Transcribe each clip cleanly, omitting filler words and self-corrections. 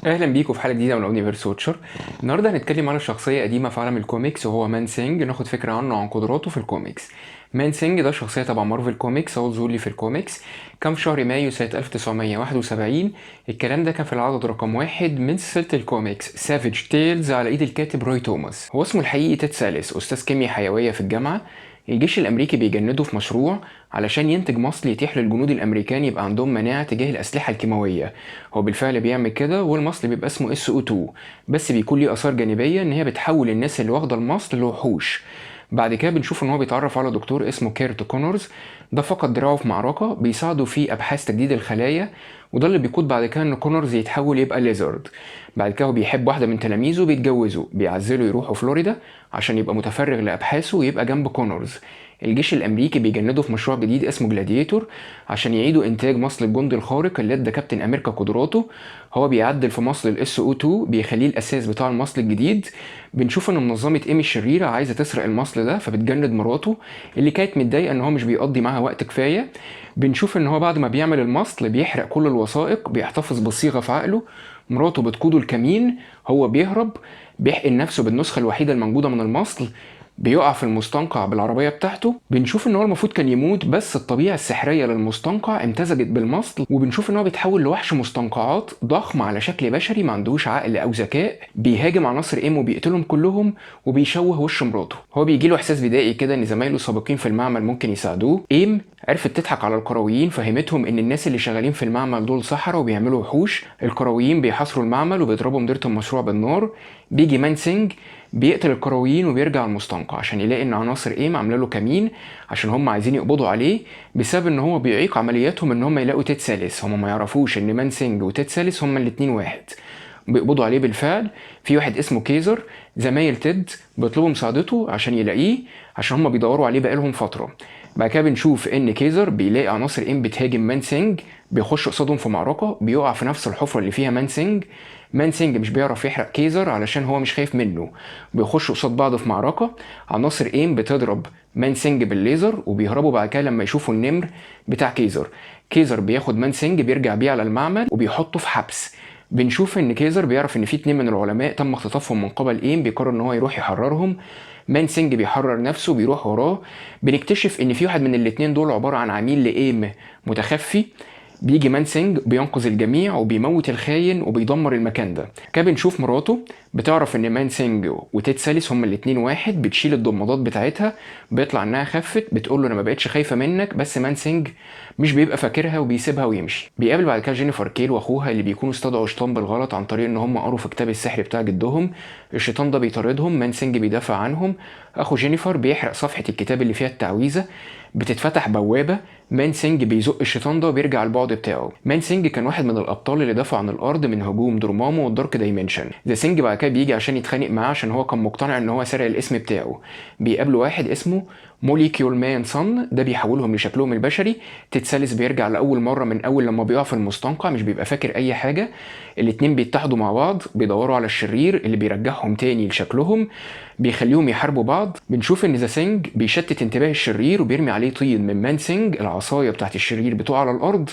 اهلا بيكم في حلقه جديده من اونيفرس ووتشر. النهارده هنتكلم على شخصيه قديمه في عالم الكوميكس وهو مان سينج، ناخد فكره عنه وعن قدراته في الكوميكس. مان سينج ده شخصيه تبع مارفل كوميكس، هو ظهور لي في الكوميكس كان في شهر مايو سنه 1971. الكلام ده كان في العدد رقم 1 من سلسله الكوميكس سافيج تيلز على ايد الكاتب روي توماس. هو اسمه الحقيقي تيد ساليس، استاذ كيمياء حيويه في الجامعه. الجيش الامريكي بيجنده في مشروع علشان ينتج مصل يتيح للجنود الامريكان يبقى عندهم مناعه تجاه الاسلحه الكيماويه. هو بالفعل بيعمل كده، والمصل بيبقى اسمه SO2، بس بيكون ليه اثار جانبيه ان هي بتحول الناس اللي واخده المصل لوحوش. بعد كده بنشوف ان هو بيتعرف على دكتور اسمه كيرت كونورز، ده فقد دراعه في معركه بيساعده في ابحاث تجديد الخلايا، وده اللي بيقود بعد كده ان كونورز يتحول يبقى ليزرد. بعد كده هو بيحب واحده من تلاميذه، بيتجوزوا، بيعزلوا يروحوا فلوريدا عشان يبقى متفرغ لابحاثه ويبقى جنب كونورز. الجيش الامريكي بيجنده في مشروع جديد اسمه جلاديتور عشان يعيدوا انتاج مصل الجندي الخارق اللي ادى كابتن امريكا قدراته. هو بيعدل في مصل الاس او 2 بيخليه الاساس بتاع المصل الجديد. بنشوف ان منظمه ايمي الشريره عايزه تسرق المصل ده، فبتجند مراته اللي كانت متضايقه ان هو مش بيقضي معاها وقت كفايه. بنشوف ان هو بعد ما بيعمل المصل بيحرق كل الوثائق، بيحتفظ بالصيغه في عقله. مراته بتقوده الكمين، هو بيهرب، بيحقن نفسه بالنسخه الوحيده الموجوده من المصل، بيقع في المستنقع بالعربية بتاعته. بنشوف ان هو المفروض كان يموت، بس الطبيعة السحرية للمستنقع امتزجت بالمصل، وبنشوف ان هو بيتحول لوحش مستنقعات ضخم على شكل بشري، ما عندوش عقل او ذكاء، بيهاجم عناصر ايم وبيقتلهم كلهم، وبيشوه وش مراته. هو بيجيله احساس بدائي كده ان زمايله السابقين في المعمل ممكن يساعدوه. ايم عرفت تضحك على الكرويين، فهمتهم ان الناس اللي شغالين في المعمل دول سحرة وبيعملوا وحوش. الكرويين بيحاصروا المعمل وبيضربوا مديرة المشروع بالنار. بيجي مانسينج بيقتل الكرويين وبيرجع المستنقع عشان يلاقي ان عناصر ايم عامله له كمين عشان هم عايزين يقبضوا عليه، بسبب ان هو بيعيق عملياتهم ان هم يلاقوا تيد سالس. هم ما يعرفوش ان مانسينج وتيد سالس هم الاتنين واحد. بيقبضوا عليه بالفعل. في واحد اسمه كيزر، زمايل تيد بيطلبوا مساعدته عشان يلاقيه، عشان هم بيدوروا عليه بقالهم فتره. بعد كده بنشوف ان كيزر بيلاقي عناصر ام بتهاجم مانسينج، بيخش قصادهم في معركه، بيقع في نفس الحفره اللي فيها مانسينج. مانسينج مش بيعرف يحرق كيزر علشان هو مش خايف منه، بيخشوا قصاد بعض في معركه. عناصر ايم بتضرب مانسينج بالليزر وبيهربوا بعد كده لما يشوفوا النمر بتاع كيزر. كيزر بياخد مانسينج بيرجع بيه على المعمل وبيحطه في حبس. بنشوف ان كيزر بيعرف ان في 2 من العلماء تم اختطافهم من قبل ايم، بيقرر ان هو يروح يحررهم. مانسينج بيحرر نفسه، بيروح وراه. بنكتشف ان في واحد من الاتنين دول عبارة عن عميل لايم متخفي. بيجي مانسينج بينقذ الجميع وبيموت الخاين وبيدمر المكان ده. كده بنشوف مراته بتعرف ان مانسينج وتيد ساليس هما الاتنين واحد، بتشيل الضمادات بتاعتها، بيطلع انها خفت، بتقول له انا ما بقتش خايفه منك، بس مانسينج مش بيبقى فاكرها وبيسيبها ويمشي. بيقابل بعد كده جينيفر كيل واخوها اللي بيكونوا استدعوا شيطان بالغلط عن طريق ان هم قروا في كتاب السحر بتاع جدهم. الشيطان ده بيطاردهم، مانسينج بيدافع عنهم. اخو جينيفر بيحرق صفحه الكتاب اللي فيها التعويذه، بتتفتح بوابه، مانسينج بيزق الشيطان ده وبيرجع البعد بتاعه. مانسينج كان واحد من الابطال اللي دافعوا عن الارض من هجوم دورمامو والدارك دايمنشن. ذا سينج بعد كده بيجي عشان يتخانق معاه عشان هو كان مقتنع ان هو سرق الاسم بتاعه. بيقابله واحد اسمه موليكيول مان صن، ده بيحولهم لشكلهم البشري. تتسلس بيرجع لاول مره من اول لما بيقع في المستنقع، مش بيبقى فاكر اي حاجه. الاتنين بيتحدوا مع بعض، بيدوروا على الشرير اللي بيرجعهم تاني لشكلهم، بيخليهم يحاربوا بعض. بنشوف ان ذا سينج بيشتت انتباه الشرير وبيرمي عليه طين من مانسينج، العصايه بتاعت الشرير بتقع على الارض،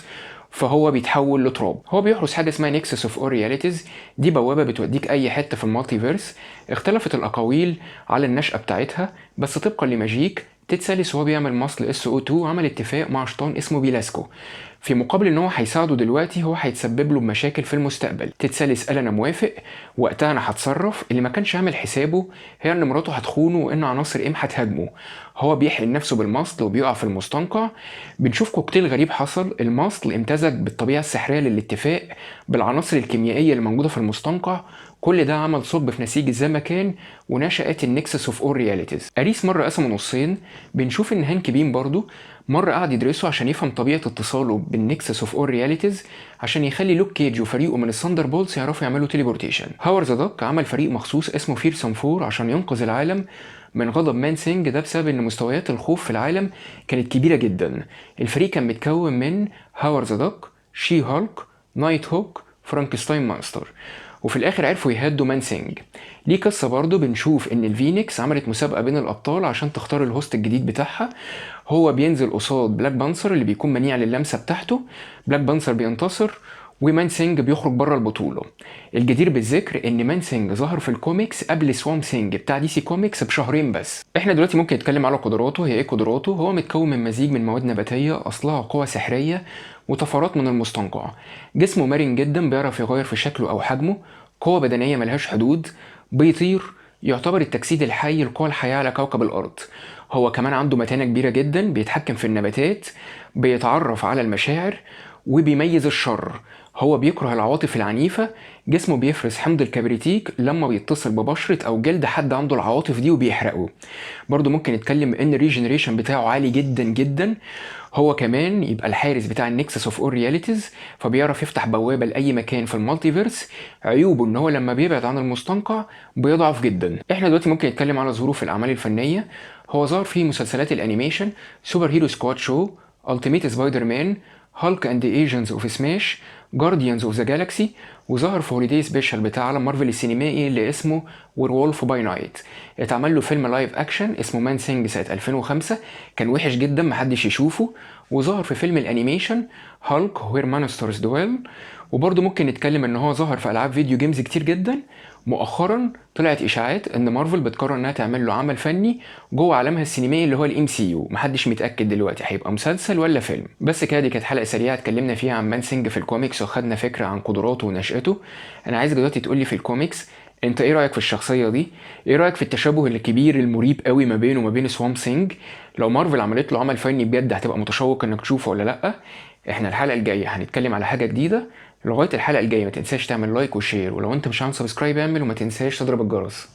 فهو بيتحول لتراب. هو بيحرس حاجه اسمها نيكسس اوف اور رياليتيز، دي بوابه بتوديك اي حته في المالتيفيرس. اختلفت الاقاويل على النشأة بتاعتها، بس طبقا لماجيك تيد ساليس وهو بيعمل مصل SO2 عمل اتفاق مع شيطان اسمه بيلاسكو، في مقابل ان هو هيساعده دلوقتي، هو هيتسبب له بمشاكل في المستقبل. تيد ساليس قال انا موافق، وقتها انا هتصرف. اللي ما كانش عامل حسابه هي ان مراته هتخونه وان عناصر ام هتهاجمه. هو بيحقن نفسه بالمصل وبيقع في المستنقع. بنشوف كوكتيل غريب حصل، المصل امتزج بالطبيعه السحريه للاتفاق بالعناصر الكيميائيه اللي موجوده في المستنقع. كل ده عمل ثقب في نسيج الزمكان ونشأت النكسس اوف اور رياليتيز. اريس مره قسمه نصين. بنشوف ان هانك بيم برضو مره قعد يدرسه عشان يفهم طبيعه اتصاله بالنكسس اوف اور رياليتيز، عشان يخلي لوك كيج وفريقه من الثاندر بولتس يعرفوا يعملوا تليبورتيشن. هاورد ذا دك عمل فريق مخصوص اسمه فيرسون 4 عشان ينقذ العالم من غضب مانسينج ده، بسبب ان مستويات الخوف في العالم كانت كبيره جدا. الفريق كان متكون من هاورد ذا دك، شي هالك، نايت هوك، فرانكستاين ماستر، وفي الاخر عرفوا يهدوا مانسينج. ليه قصه برضه، بنشوف ان الفينيكس عملت مسابقه بين الابطال عشان تختار الهوست الجديد بتاعها. هو بينزل قصاد بلاك بانثر اللي بيكون منيع للمسه بتاعته، بلاك بانثر بينتصر ومان سينج بيخرج بره البطولة. الجدير بالذكر ان مان سينج ظهر في الكوميكس قبل سوام سينج بتاع دي سي كوميكس بشهرين بس. احنا دلوقتي ممكن نتكلم على قدراته. هي ايه قدراته؟ هو متكون من مزيج من مواد نباتية اصلها قوة سحرية وطفرات من المستنقع. جسمه مرن جدا، بيعرف يغير في شكله او حجمه، قوة بدنية ملهاش حدود، بيطير، يعتبر التجسيد الحي لقوى الحياة على كوكب الارض. هو كمان عنده متانة كبيرة جدا، بيتحكم في النباتات، بيتعرف على المشاعر، وبيميز الشر. هو بيكره العواطف العنيفة. جسمه بيفرز حمض الكبريتيك لما بيتصل ببشرة أو جلد حد عنده العواطف دي وبيحرقه. برضو ممكن نتكلم ان الريجنريشن بتاعه عالي جدا جدا. هو كمان يبقى الحارس بتاع النكسس اوف اول رياليتيز، فبيعرف يفتح بوابة لأي مكان في المالتيفيرس. عيوبه ان هو لما بيبعد عن المستنقع بيضعف جدا. احنا دلوقتي ممكن نتكلم على ظهوره في الأعمال الفنية. هو ظهر في مسلسلات الأنيميشن سوبر هيرو سكواد شو، التيميت سبايدر مان، هالك اند ايجنتس اوف سماش، جارديانز اوف ذا جالاكسي، وظهر في هوليداي سبيشال بتاع عالم مارفل السينمائي اللي اسمه وير وولف باي نايت. اتعمل له فيلم لايف اكشن اسمه مان سينج سنه 2005، كان وحش جدا محدش يشوفه. وظهر في فيلم الانيميشن هالك وير مانسترز دويل. وبرضه ممكن نتكلم ان هو ظهر في العاب فيديو جيمز كتير جدا. مؤخرا طلعت اشاعات ان مارفل بتقرر انها تعمل له عمل فني جوه عالمها السينمائي اللي هو الام سي يو. محدش متاكد دلوقتي هيبقى مسلسل ولا فيلم. بس كده، دي كانت حلقه سريعه اتكلمنا فيها عن مان سينج في الكوميكس وخدنا فكره عن قدراته ونشاته. انا عايزك دلوقتي تقولي في الكوميكس انت ايه رايك في الشخصيه دي؟ ايه رايك في التشابه الكبير المريب قوي ما بينه وما بين سوام سينج؟ لو مارفل عملت له عمل فني بجد هتبقى متشوق انك تشوفه ولا لا؟ احنا الحلقه الجايه هنتكلم على حاجه جديده. لغايه الحلقه الجايه ما تنساش تعمل لايك وشير، ولو انت مش عامل سبسكرايب اعمل، وما تنساش تضرب الجرس.